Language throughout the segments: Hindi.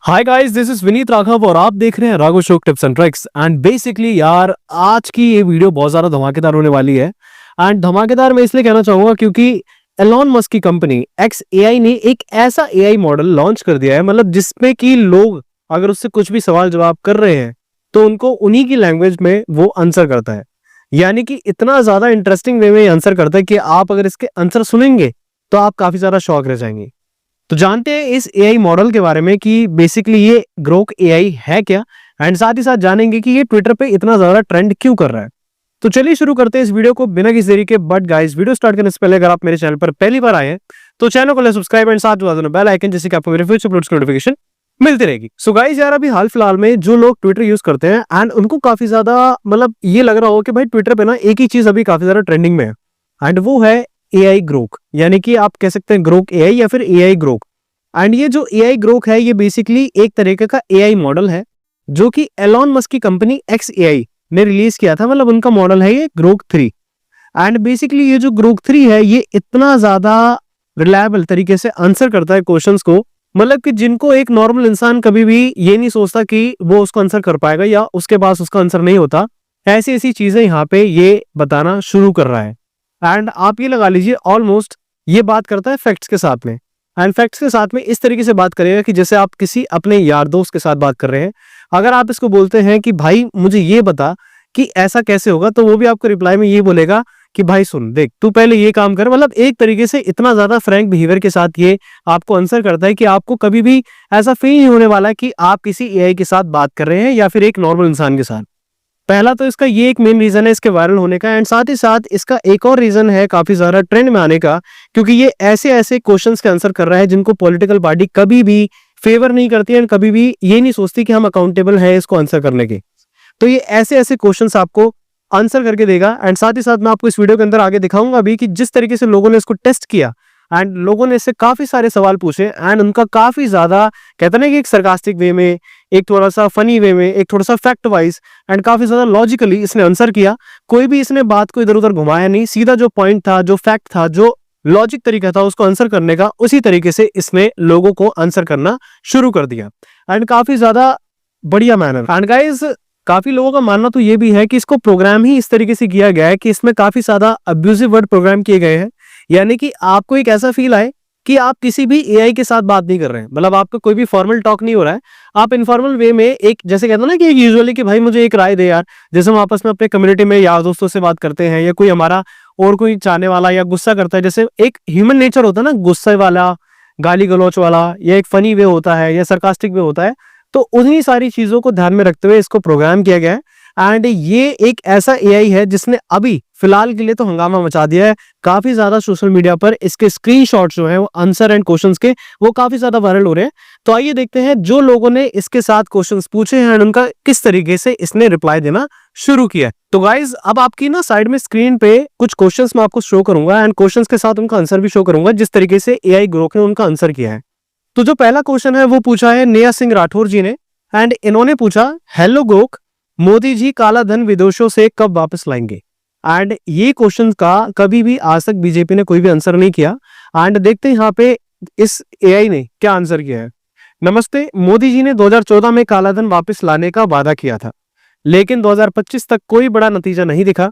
Hi guys, this is Vineet Raghav और आप देख रहे हैं राघव शोक tips and tricks. And basically यार, आज की ये वीडियो बहुत ज्यादा धमाकेदार होने वाली है। एंड धमाकेदार मैं इसलिए कहना चाहूंगा क्योंकि एलॉन मस्क की कंपनी एक्स एआई ने एक ऐसा एआई मॉडल लॉन्च कर दिया है, मतलब जिसमें कि लोग अगर उससे कुछ भी सवाल जवाब कर रहे हैं तो उनको उन्हीं की लैंग्वेज में वो आंसर करता है। यानी कि इतना ज्यादा इंटरेस्टिंग वे में आंसर करता है कि आप अगर इसके आंसर सुनेंगे तो आप काफी ज्यादा शॉक रह जाएंगे। तो जानते हैं इस एआई मॉडल के बारे में कि बेसिकली ये ग्रोक एआई है क्या, एंड साथ ही साथ जानेंगे कि ये ट्विटर पे इतना ज्यादा ट्रेंड क्यों कर रहा है। तो चलिए शुरू करते हैं इस वीडियो को बिना किसी देरी के। बट गाइस, वीडियो स्टार्ट करने से पहले अगर आप मेरे चैनल पर पहली बार आए हैं तो चैनल को सब्सक्राइब एंड साथ में बेल आइकन, जिससे कि आपको मेरे फ्यूचर अपलोड्स की नोटिफिकेशन मिलती रहेगी। सो गाइस यार, अभी हाल फिलहाल में जो लोग ट्विटर यूज करते हैं एंड उनको काफी ज्यादा मतलब ये लग रहा हो कि भाई ट्विटर पे ना एक ही चीज अभी काफी ज्यादा ट्रेंडिंग में है, एंड वो है एआई ग्रोक। यानी कि आप कह सकते हैं ग्रोक एआई या फिर एआई ग्रोक। एंड ये जो एआई ग्रोक है ये बेसिकली एक तरीके का एआई मॉडल है जो कि एलॉन मस्क की कंपनी एक्स एआई ने रिलीज किया था। मतलब उनका मॉडल है ये ग्रोक 3। एंड बेसिकली ये जो ग्रोक 3 है ये इतना ज्यादा रिलायबल तरीके से आंसर करता है क्वेश्चंस को, मतलब कि जिनको एक नॉर्मल इंसान कभी भी ये नहीं सोचता कि वो उसको आंसर कर पाएगा या उसके पास उसका आंसर नहीं होता। ऐसी ऐसी चीजें यहाँ पे ये बताना शुरू कर रहा है। एंड आप ये लगा लीजिए ऑलमोस्ट ये बात करता है फैक्ट्स के साथ में। एंड फैक्ट्स के साथ में इस तरीके से बात करेगा कि जैसे आप किसी अपने यार दोस्त के साथ बात कर रहे हैं, अगर आप इसको बोलते हैं कि भाई मुझे ये बता कि ऐसा कैसे होगा, तो वो भी आपको रिप्लाई में ये बोलेगा कि भाई सुन देख, तू पहले ये काम कर। मतलब एक तरीके से इतना ज्यादा फ्रैंक बिहेवियर के साथ ये आपको आंसर करता है कि आपको कभी भी ऐसा फील नहीं होने वाला कि आप किसी एआई के साथ बात कर रहे हैं या फिर एक नॉर्मल इंसान के साथ। पहला तो इसका ये एक मेन रीजन है इसके वायरल होने का, एंड साथ ही साथ इसका एक और रीजन है काफी ज्यादा ट्रेंड में आने का, क्योंकि ये ऐसे ऐसे क्वेश्चंस के आंसर कर रहा है जिनको पॉलिटिकल पार्टी कभी भी फेवर नहीं करती है, एंड कभी भी ये नहीं सोचती कि हम अकाउंटेबल हैं इसको आंसर करने के। तो ये ऐसे ऐसे क्वेश्चंस आपको आंसर करके देगा। एंड साथ ही साथ मैं आपको इस वीडियो के अंदर आगे दिखाऊंगा भी कि जिस तरीके से लोगों ने इसको टेस्ट किया एंड लोगों ने इससे काफी सारे सवाल पूछे, एंड उनका काफी ज्यादा कहते ना कि एक सरकास्टिक वे में, एक थोड़ा सा फनी वे में, एक थोड़ा सा फैक्ट वाइज एंड काफी ज्यादा लॉजिकली इसने आंसर किया। कोई भी इसने बात को इधर उधर घुमाया नहीं, सीधा जो पॉइंट था, जो फैक्ट था, जो लॉजिक तरीका था उसको आंसर करने का, उसी तरीके से इसने लोगों को आंसर करना शुरू कर दिया। एंड काफी ज्यादा बढ़िया मैनर। एंड गाइस, काफी लोगों का मानना तो ये भी है कि इसको प्रोग्राम ही इस तरीके से किया गया है कि इसमें काफी ज्यादा अब्यूजिव वर्ड प्रोग्राम किए गए हैं। यानी कि आपको एक ऐसा फील आए कि आप किसी भी एआई के साथ बात नहीं कर रहे हैं, मतलब आपका कोई भी फॉर्मल टॉक नहीं हो रहा है। आप इनफॉर्मल वे में एक, जैसे कहते हैं ना कि यूजुअली कि भाई मुझे एक राय दे यार, जैसे हम आपस में अपने कम्युनिटी में यार दोस्तों से बात करते हैं, या कोई हमारा और कोई चाहने वाला या गुस्सा करता है, जैसे एक ह्यूमन नेचर होता है ना, गुस्से वाला, गाली गलौच वाला, या एक फनी वे होता है या सरकास्टिक वे होता है। तो उन्हीं सारी चीजों को ध्यान में रखते हुए इसको प्रोग्राम किया गया है। एंड ये एक ऐसा एआई है जिसने अभी फिलहाल के लिए तो हंगामा मचा दिया है। काफी ज्यादा सोशल मीडिया पर इसके स्क्रीनशॉट्स जो हैं वो आंसर एंड क्वेश्चंस के, वो काफी ज्यादा वायरल हो रहे हैं। तो आइए देखते हैं जो लोगों ने इसके साथ क्वेश्चंस पूछे हैं एंड उनका किस तरीके से इसने रिप्लाई देना शुरू किया है। तो गाइज, अब आपकी ना साइड में स्क्रीन पे कुछ क्वेश्चंस मैं आपको शो करूंगा एंड क्वेश्चंस के साथ उनका आंसर भी शो करूंगा, जिस तरीके से एआई ग्रोक ने उनका आंसर किया है। तो जो पहला क्वेश्चन है वो पूछा है नेहा सिंह राठौर जी ने, एंड इन्होंने पूछा, हेलो ग्रोक, मोदी जी काला धन विदेशों से कब वापस लाएंगे। एंड ये क्वेश्चन का कभी भी आज तक बीजेपी ने कोई भी आंसर नहीं किया। एंड देखते हैं यहाँ पे इस एआई ने क्या आंसर किया है। नमस्ते, मोदी जी ने 2014 में काला धन वापस लाने का वादा किया था, लेकिन 2025 तक कोई बड़ा नतीजा नहीं दिखा।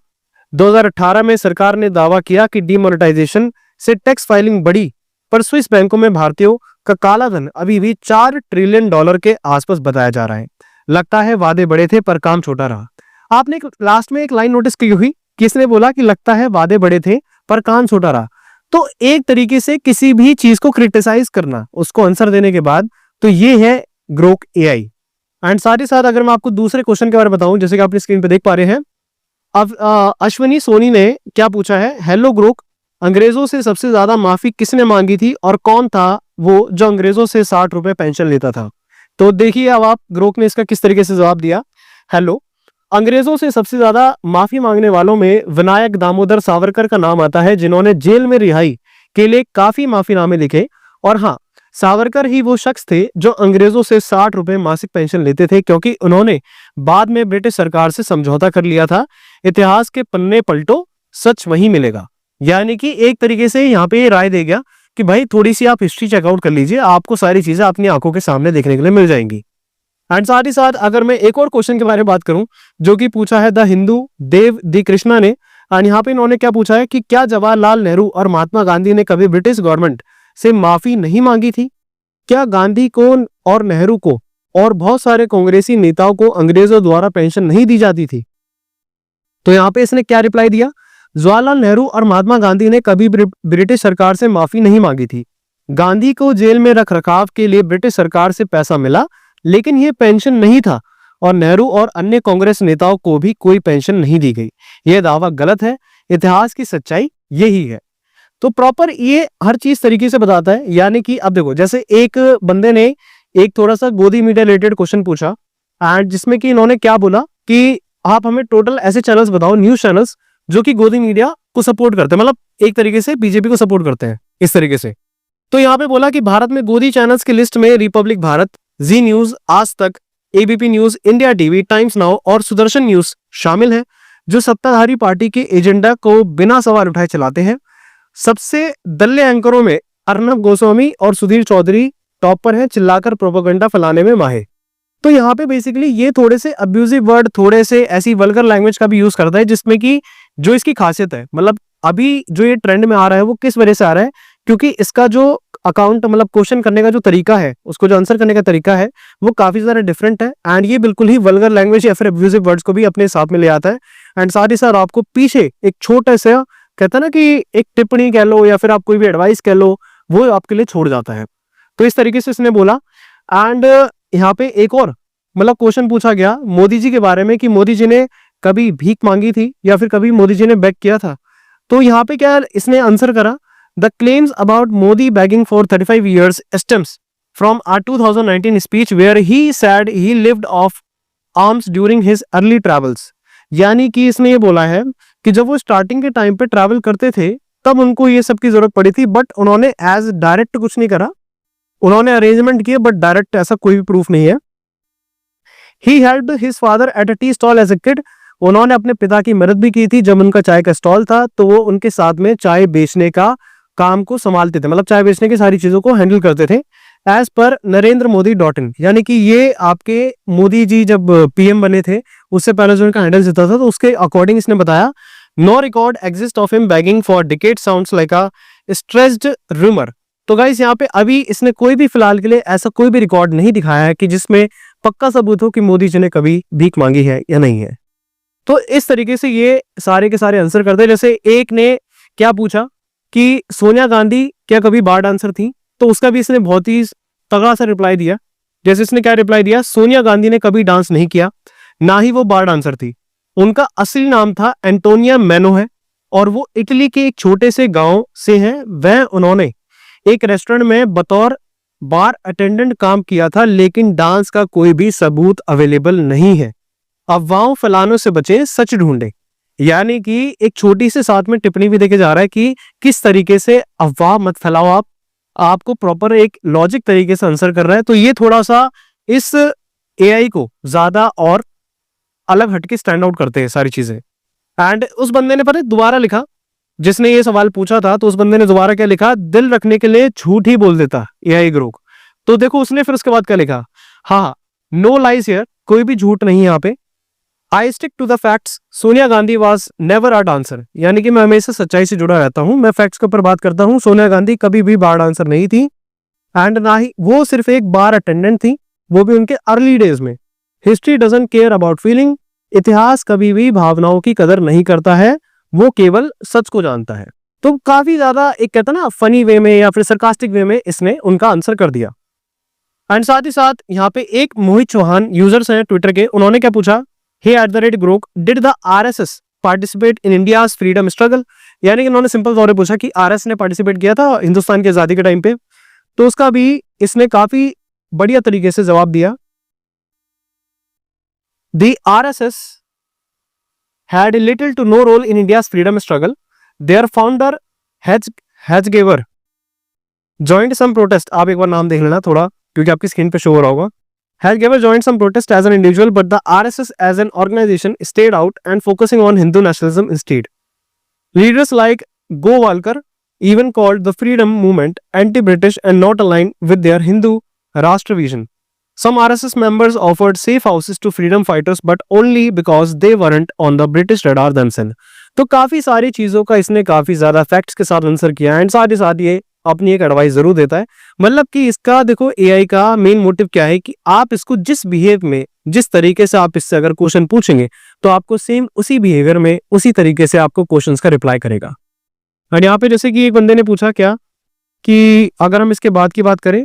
2018 में सरकार ने दावा किया कि डीमोनेटाइजेशन से टैक्स फाइलिंग बढ़ी, पर स्विस बैंकों में भारतीयों का काला धन अभी भी $4 ट्रिलियन के आसपास बताया जा रहा है। लगता है वादे बड़े थे पर काम छोटा रहा। आपने लास्ट में एक लाइन नोटिस की हुई, किसने बोला कि लगता है वादे बड़े थे पर काम छोटा रहा। तो एक तरीके से किसी भी चीज को क्रिटिसाइज करना उसको आंसर देने के बाद, तो ये है ग्रोक एआई। एंड साथ ही साथ अगर मैं आपको दूसरे क्वेश्चन के बारे में बताऊं, जैसे कि आप स्क्रीन पे देख पा रहे हैं, अब अश्विनी सोनी ने क्या पूछा है, हेलो ग्रोक, अंग्रेजों से सबसे ज्यादा माफी किसने मांगी थी और कौन था वो जो अंग्रेजों से 60 रुपए पेंशन लेता था। तो देखिए अब आप ग्रोक ने इसका किस तरीके से जवाब दिया। हेलो, अंग्रेजों से सबसे ज्यादा माफी मांगने वालों में विनायक दामोदर सावरकर का नाम आता है, जिन्होंने जेल में रिहाई के लिए काफी माफीनामे लिखे। और हाँ, सावरकर ही वो शख्स थे जो अंग्रेजों से 60 रुपए मासिक पेंशन लेते थे, क्योंकि उन्होंने बाद में ब्रिटिश सरकार से समझौता कर लिया था। इतिहास के पन्ने पलटो, सच वही मिलेगा। यानी कि एक तरीके से यहाँ पे राय दे गया कि भाई थोड़ी सी आप हिस्ट्री चेकआउट कर लीजिए, आपको सारी चीजें अपनी आंखों के सामने देखने के लिए मिल जाएंगी। एंड साथ ही साथ अगर मैं एक और क्वेश्चन के बारे में बात करूं जो कि पूछा है द हिंदू देव दी कृष्णा ने, एंड यहाँ पे इन्होंने क्या पूछा है कि क्या जवाहरलाल नेहरू और महात्मा गांधी ने कभी ब्रिटिश गवर्नमेंट से माफी नहीं मांगी थी? क्या गांधी को और नेहरू को और बहुत सारे कांग्रेसी नेताओं को अंग्रेजों द्वारा पेंशन नहीं दी जाती थी? तो यहाँ पे इसने क्या रिप्लाई दिया, जवाहरलाल नेहरू और महात्मा गांधी ने कभी ब्रिटिश सरकार से माफी नहीं मांगी थी। गांधी को जेल में रख रखाव के लिए ब्रिटिश सरकार से पैसा मिला, लेकिन यह पेंशन नहीं था, और नेहरू और अन्य कांग्रेस नेताओं को भी कोई पेंशन नहीं दी गई। यह दावा गलत है, इतिहास की सच्चाई यही है। तो प्रॉपर ये हर चीज तरीके से बताता है। यानी कि अब देखो, जैसे एक बंदे ने एक थोड़ा सा गोदी मीडिया रिलेटेड क्वेश्चन पूछा, एंड जिसमें कि इन्होंने क्या बोला कि आप हमें टोटल ऐसे चैनल्स बताओ, न्यूज चैनल्स जो कि गोदी मीडिया को सपोर्ट करते हैं, मतलब एक तरीके से बीजेपी को सपोर्ट करते हैं इस तरीके से। तो यहाँ पे बोला कि भारत में गोदी चैनल्स की लिस्ट में रिपब्लिक भारत, जी न्यूज, आज तक, ABP news, India TV, times now और सुदर्शन न्यूज शामिल है, जो सत्ताधारी पार्टी के एजेंडा को बिना सवाल उठाए चलाते हैं। सबसे दल्ले एंकरों में अर्नब गोस्वामी और सुधीर चौधरी टॉप पर हैं, चिल्लाकर प्रोपेगेंडा फैलाने में माहिर। तो यहाँ पे बेसिकली ये थोड़े से अब्यूजिव वर्ड, थोड़े से ऐसी वल्गर लैंग्वेज का भी यूज करता है, जिसमें कि जो इसकी खासियत है, मतलब अभी जो ये ट्रेंड में आ रहा है वो किस वजह से आ रहा है, क्योंकि इसका जो अकाउंट, मतलब क्वेश्चन करने का जो तरीका है, उसको जो आंसर करने का तरीका है वो काफी ज्यादा डिफरेंट है, एंड ये बिल्कुल ही वल्गर लैंग्वेज या फिर अब्यूजिव वर्ड्स को भी अपने साथ में ले आता है। एंड साथ ही साथ आपको पीछे एक छोटा सा, कहता ना कि एक टिप्पणी कह लो या फिर आप कोई भी एडवाइस कह लो, वो आपके लिए छोड़ जाता है। तो इस तरीके से इसने बोला। एंड यहाँ पे एक और मतलब क्वेश्चन पूछा गया मोदी जी के बारे में कि मोदी जी ने कभी भीख मांगी थी या फिर कभी मोदी जी ने बेग किया था। तो यहाँ पे क्या इसने आंसर करा, the claims about Modi begging for 35 years stems from a 2019 speech where he said he lived off alms during his early travels। यानी कि इसने ये बोला है कि जब वो स्टार्टिंग के टाइम पे ट्रैवल करते थे तब उनको ये सब की जरूरत पड़ी थी, बट उन्होंने एज डायरेक्ट कुछ नहीं करा, उन्होंने अरेंजमेंट किए, बट डायरेक्ट ऐसा कोई भी प्रूफ नहीं है। He helped his father at a tea stall as a kid. उन्होंने अपने पिता की मदद भी की थी जब उनका चाय का स्टॉल था, तो वो उनके साथ में चाय बेचने का काम को संभालते थे, मतलब चाय बेचने की सारी चीजों को हैंडल करते थे। As per Narendra Modi .in, यानी कि ये आपके मोदी जी जब पीएम बने थे उससे पहले जो उनका हैंडल देता था, तो उसके अकॉर्डिंग इसने बताया, no record exist of him begging for decade sounds like a stressed rumour. तो गाइस यहाँ पे अभी इसने कोई भी फिलहाल के लिए ऐसा कोई भी रिकॉर्ड नहीं दिखाया है कि जिसमें पक्का सबूत हो कि मोदी जी ने कभी भीख मांगी है या नहीं है। तो इस तरीके से ये सारे के सारे आंसर करते हैं। जैसे एक ने क्या पूछा कि सोनिया गांधी क्या कभी बार डांसर थी, तो उसका भी इसने बहुत ही तगड़ा सा रिप्लाई दिया। जैसे इसने क्या रिप्लाई दिया, सोनिया गांधी ने कभी डांस नहीं किया, ना ही वो बार डांसर थी। उनका असली नाम था एंटोनिया मैनो है, और वो इटली के एक छोटे से गांव से हैं। वह उन्होंने एक रेस्टोरेंट में बतौर बार अटेंडेंट काम किया था, लेकिन डांस का कोई भी सबूत अवेलेबल नहीं है। अफवाहों फैलाने से बचें, सच ढूंढें। यानी कि एक छोटी से साथ में टिप्पणी भी देके जा रहा है कि किस तरीके से अफवाह मत फैलाओ, आप आपको प्रॉपर एक लॉजिक तरीके से आंसर कर रहा है। तो ये थोड़ा सा इस एआई को ज्यादा और अलग हटके स्टैंड आउट करते हैं सारी चीजें। एंड उस बंदे ने पता है दोबारा लिखा, जिसने ये सवाल पूछा था, तो उस बंदे ने दोबारा क्या लिखा, दिल रखने के लिए झूठ ही बोल देता एआई ग्रोक। तो देखो उसने फिर उसके बाद क्या लिखा, हाँ नो लाइज हियर, कोई भी झूठ नहीं यहाँ पे। I stick to the facts, Sonia Gandhi was never a dancer. यानी कि मैं हमेशा सच्चाई से जुड़ा रहता हूं, मैं फैक्ट्स के ऊपर बात करता हूं। सोनिया गांधी कभी भी बार डांसर नहीं थी, एंड ना ही वो सिर्फ एक बार अटेंडेंट थी, वो भी उनके अर्ली डेज में। History doesn't care about feeling, इतिहास कभी भी भावनाओं की कदर नहीं करता है, वो केवल सच को जानता है। तो काफी ज्यादा एक कहता ना फनी वे में या फिर सरकास्टिक वे में इसने उनका आंसर कर दिया। एंड साथ ही साथ यहाँ पे एक मोहित चौहान यूजर्स हैं ट्विटर के, उन्होंने क्या पूछा, हे @grok, did the RSS participate in India's freedom struggle. यानी कि उन्होंने सिंपल तौर पे पूछा कि आरएसएस ने पार्टिसिपेट किया था हिंदुस्तान की आजादी के टाइम पे। तो उसका भी इसने काफी बढ़िया तरीके से जवाब दिया। The RSS had little to no role in India's freedom struggle. Their founder Hedgegever joined some protest. आप एक बार नाम देख लेना थोड़ा, क्योंकि आपकी स्क्रीन पे शो हो रहा होगा। Hedgegever joined some protest as an individual, but the RSS as an organization stayed out and focusing on Hindu nationalism instead. Leaders like Go Walkar even called the freedom movement, anti-British and not aligned with their Hindu Rashtra vision. Some RSS members offered safe houses to freedom fighters but only because they weren't on the British radar then. तो काफी सारी चीजों का इसने काफी ज्यादा फैक्ट्स के साथ आंसर किया एंड साथ ही साथ ये अपनी एक एडवाइस जरूर देता है। मतलब कि इसका देखो एआई का मेन मोटिव क्या है कि आप इसको जिस बिहेव में, जिस तरीके से आप इससे अगर क्वेश्चन पूछेंगे तो आपको सेम उसी बिहेवियर में, उसी तरीके से आपको क्वेश्चंस का रिप्लाई करेगा। और यहाँ पे जैसे कि एक बंदे ने पूछा क्या कि अगर हम इसके बाद की बात करें,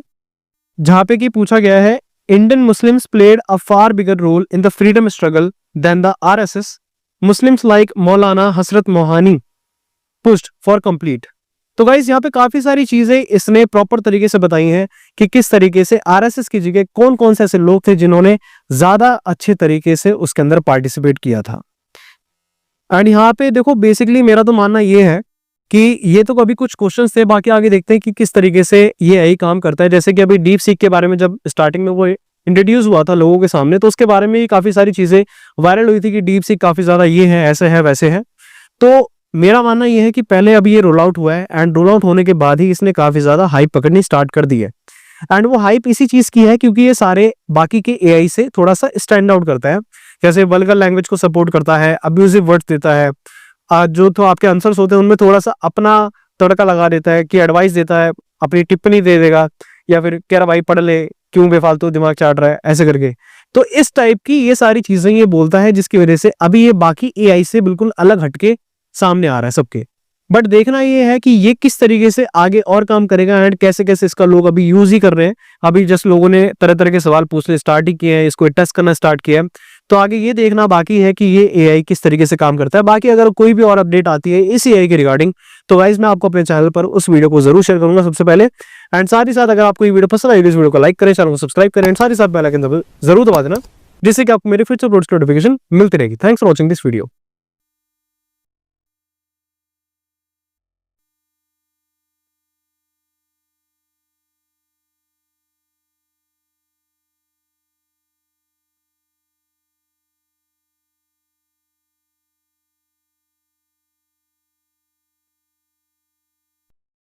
जहां पे कि पूछा गया है Indian Muslims played a far bigger role in the freedom struggle than the RSS, Muslims like Maulana Hasrat Mohani pushed for complete. तो गाइस यहाँ पे काफी सारी चीजें इसने प्रॉपर तरीके से बताई हैं कि किस तरीके से आरएसएस की जगह कौन कौन से ऐसे लोग थे जिन्होंने ज्यादा अच्छे तरीके से उसके अंदर पार्टिसिपेट किया था। एंड यहाँ पे देखो बेसिकली मेरा तो मानना ये है कि ये तो अभी कुछ क्वेश्चंस थे, बाकी आगे देखते हैं कि किस तरीके से ये आई काम करता है। जैसे कि अभी डीप सीक के बारे में जब स्टार्टिंग में वो इंट्रोड्यूस हुआ था लोगों के सामने, तो उसके बारे में काफी सारी चीजें वायरल हुई थी कि डीप सीक काफी ज्यादा ये है, ऐसे है, वैसे है। तो मेरा मानना यह है कि पहले अभी ये रोल आउट हुआ है एंड रोल आउट होने के बाद ही इसने काफी ज्यादा हाइप पकड़नी स्टार्ट कर दी है। एंड वो हाइप इसी चीज की है क्योंकि ये सारे बाकी के एआई से थोड़ा सा स्टैंड आउट करता है। जैसे वल्गर लैंग्वेज को सपोर्ट करता है, अब्यूजिव वर्ड्स देता है, जो तो आपके आंसर्स होते हैं उनमें थोड़ा सा अपना तड़का लगा देता है कि एडवाइस देता है, अपनी टिप्पणी दे देगा, या फिर कह रहा भाई पढ़ ले, क्यों बेफालतू दिमाग चाट रहा है, ऐसे करके। तो इस टाइप की ये सारी चीजें ये बोलता है, जिसकी वजह से अभी ये बाकी एआई से बिल्कुल अलग हटके सामने आ रहा है सबके। बट देखना ये है कि ये किस तरीके से आगे और काम करेगा एंड कैसे कैसे इसका लोग अभी यूज ही कर रहे हैं। अभी जस्ट लोगों ने तरह तरह के सवाल पूछने स्टार्ट ही किए हैं, इसको टेस्ट करना स्टार्ट किया है। तो आगे ये देखना बाकी है कि ये एआई किस तरीके से काम करता है। बाकी अगर कोई भी और अपडेट आती है इस एआई के रिगार्डिंग तो गाइस मैं आपको अपने चैनल पर उस वीडियो को जरूर शेयर करूंगा सबसे पहले। एंड साथ ही साथ अगर आपको ये वीडियो पसंद आई तो इस वीडियो को लाइक करें, चैनल को सब्सक्राइब करें, साथ ही साथ बेल आइकन जरूर दबा देना, जिससे कि आपको मेरे फ्यूचर अपलोड्स की नोटिफिकेशन मिलती रहेगी। Thanks for watching this video.